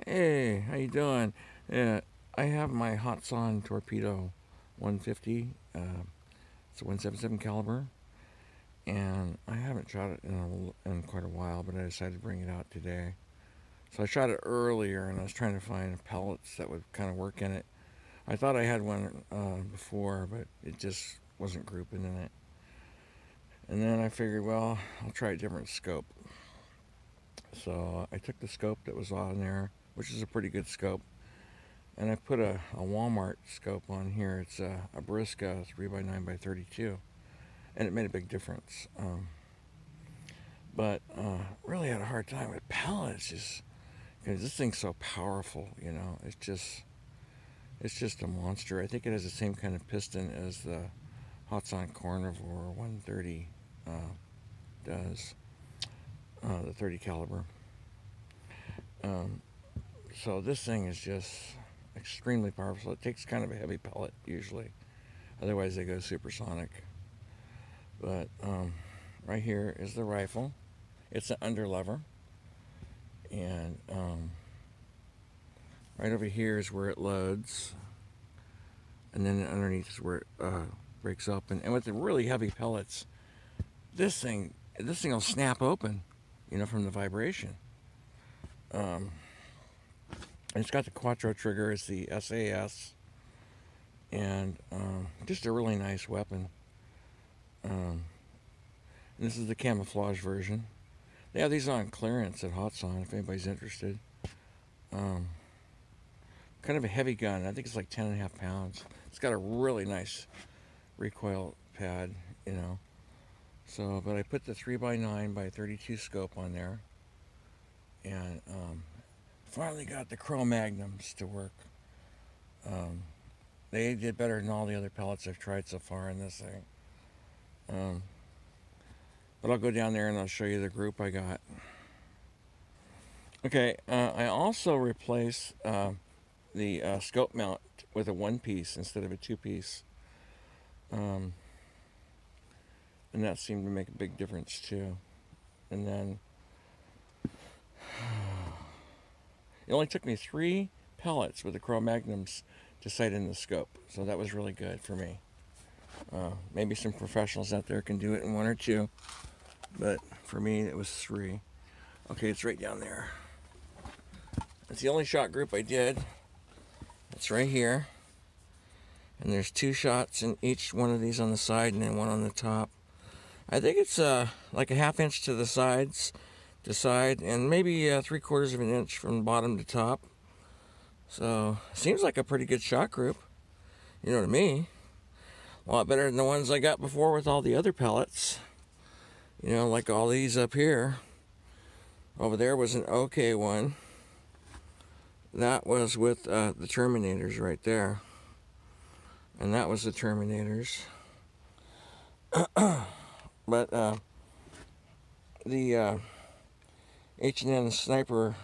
Hey, how you doing? Yeah, I have my Hatsan Torpedo 150. It's a 177 caliber, and I haven't shot it in quite a while, but I decided to bring it out today. So I shot it earlier, and I was trying to find pellets that would kind of work in it. I thought I had one before, but it just wasn't grouping in it. And then I figured, well, I'll try a different scope. So I took the scope that was on there, which is a pretty good scope, and I put a Walmart scope on here. It's a Briska 3x9x32, and it made a big difference. But really had a hard time with pellets, just because this thing's so powerful. It's just a monster. I think it has the same kind of piston as the Hatsan Carnivore 130 does, the 30 caliber. Um, so this thing is just extremely powerful. It takes kind of a heavy pellet usually. Otherwise, they go supersonic. But right here is the rifle. It's an underlever. And right over here is where it loads. And then underneath is where it breaks open. And with the really heavy pellets, this thing will snap open, from the vibration. And it's got the Quattro trigger. It's the SAS. And just a really nice weapon. And this is the camouflage version. They have these on clearance at Hatsan if anybody's interested. Kind of a heavy gun. I think it's like 10.5 pounds. It's got a really nice recoil pad, So, but I put the 3x9x32 scope on there, and finally got the Crow Magnums to work. They did better than all the other pellets I've tried so far in this thing. But I'll go down there and I'll show you the group I got. Okay, I also replaced the scope mount with a one piece instead of a two piece. And that seemed to make a big difference too. And then it only took me 3 pellets with the Crow Magnums to sight in the scope. So that was really good for me. Maybe some professionals out there can do it in 1 or 2. But for me, it was 3. Okay, it's right down there. It's the only shot group I did. It's right here. And there's 2 shots in each one of these on the side and then 1 on the top. I think it's like a 1/2 inch to the sides, to side, and maybe 3/4 of an inch from bottom to top. So, seems like a pretty good shot group. To me. A lot better than the ones I got before with all the other pellets. Like all these up here. Over there was an OK one. That was with the Terminators right there. And that was the Terminators. But the H&N Sniper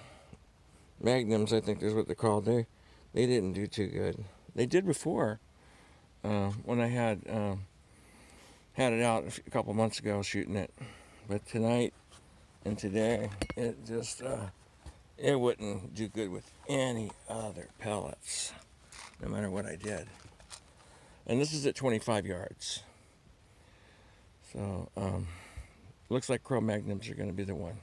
Magnums, I think is what they're called. They didn't do too good. They did before, when I had it out a couple months ago shooting it. But tonight and today, it just it wouldn't do good with any other pellets, no matter what I did. And this is at 25 yards. So, looks like Crow Magnums are going to be the one.